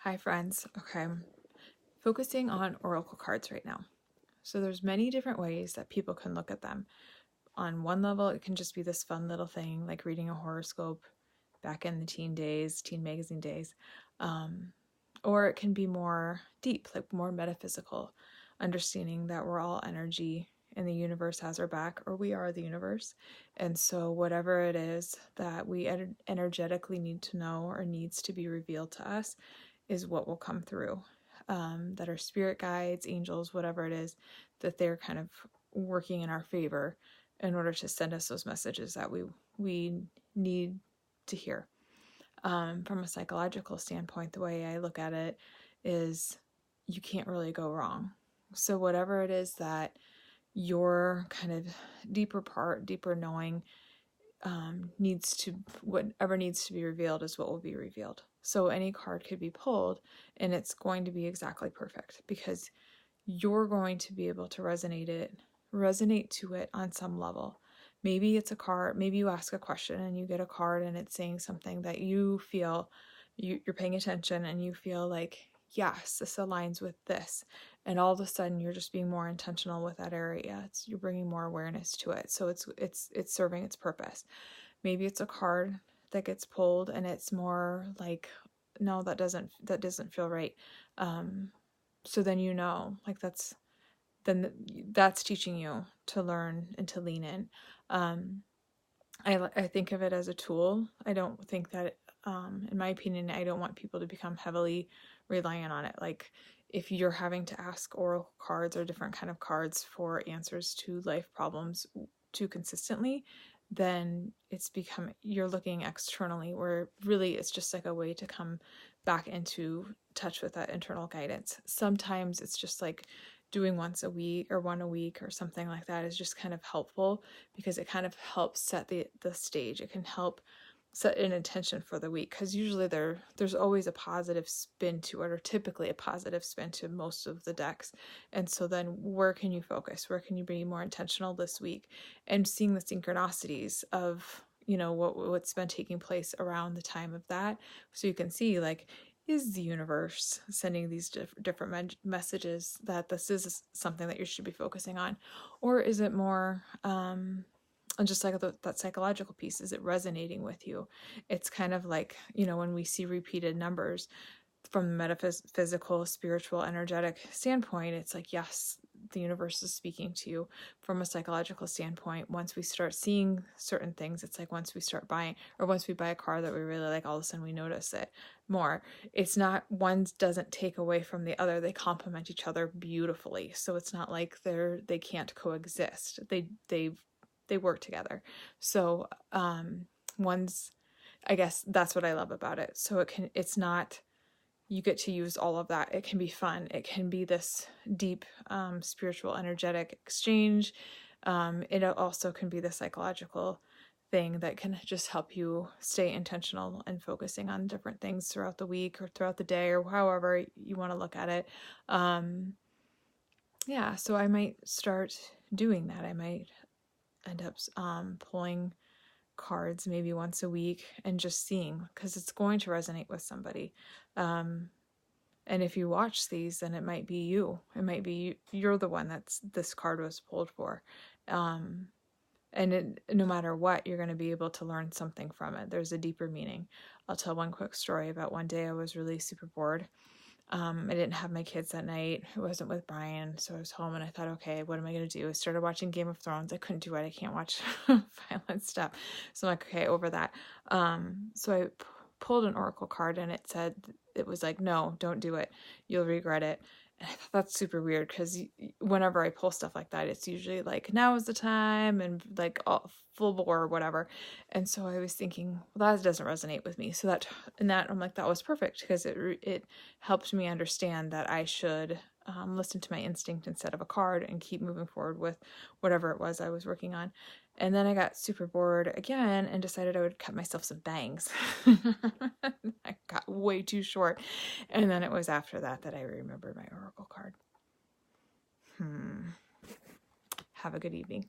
Hi friends. Okay, focusing on oracle cards right now. So there's many different ways that people can look at them. On one level, it can just be this fun little thing like reading a horoscope back in the teen magazine days. Or it can be more deep, like more metaphysical, understanding that we're all energy and the universe has our back, or we are the universe. And so whatever it is that we energetically need to know or needs to be revealed to us is what will come through. That our spirit guides, angels, whatever it is, that they're kind of working in our favor in order to send us those messages that we need to hear. From a psychological standpoint, the way I look at it is you can't really go wrong. So whatever it is that your kind of deeper knowing whatever needs to be revealed is what will be revealed. So any card could be pulled and it's going to be exactly perfect because you're going to be able to resonate to it on some level. Maybe it's a card, maybe you ask a question and you get a card and it's saying something that you feel you're paying attention and you feel like, yes, this aligns with this. And all of a sudden you're just being more intentional with that area. You're bringing more awareness to it. So it's serving its purpose. Maybe it's a card that gets pulled and it's more like, no, that doesn't feel right. So then like that's teaching you to learn and to lean in. I think of it as a tool. I don't think that, in my opinion, I don't want people to become heavily reliant on it. Like if you're having to ask oracle cards or different kind of cards for answers to life problems too consistently, then you're looking externally, where really it's just like a way to come back into touch with that internal guidance. Sometimes it's just like doing once a week or one a week or something like that is just kind of helpful because it kind of helps set the stage. It can help set an intention for the week because usually there's always a positive spin to it, or typically a positive spin to most of the decks. And so then where can you focus? Where can you be more intentional this week? And seeing the synchronicities of what's been taking place around the time of that, so you can see, like, is the universe sending these different messages that this is something that you should be focusing on? Or is it more just like that psychological piece? Is it resonating with you? It's kind of like, when we see repeated numbers from the metaphysical, spiritual, energetic standpoint, it's like, yes, the universe is speaking to you. From a psychological standpoint, once we start seeing certain things, it's like once we start buying, or once we buy a car that we really like, all of a sudden we notice it more. It's not, one doesn't take away from the other. They complement each other beautifully. So it's not like they can't coexist. They work together. So I guess that's what I love about it. So it's not, you get to use all of that. It can be fun. It can be this deep spiritual, energetic exchange. It also can be the psychological thing that can just help you stay intentional and focusing on different things throughout the week or throughout the day, or however you want to look at it. So I might start doing that. I might end up pulling cards maybe once a week and just seeing, because it's going to resonate with somebody. And if you watch these, then it might be you. It might be you're the one this card was pulled for. And no matter what, you're going to be able to learn something from it. There's a deeper meaning. I'll tell one quick story about one day I was really super bored. I didn't have my kids that night. I wasn't with Brian, so I was home and I thought, okay, what am I going to do? I started watching Game of Thrones. I couldn't do it. I can't watch violent stuff. So I'm like, okay, over that. So I pulled an oracle card and it was like, no, don't do it. You'll regret it. And I thought that's super weird because whenever I pull stuff like that, it's usually like, now is the time, and like all full bore or whatever. And so I was thinking, well, that doesn't resonate with me. So I'm like, that was perfect because it helped me understand that I should listen to my instinct instead of a card and keep moving forward with whatever it was I was working on. And then I got super bored again and decided I would cut myself some bangs. I got way too short. And then it was after that I remembered my oracle card. Have a good evening.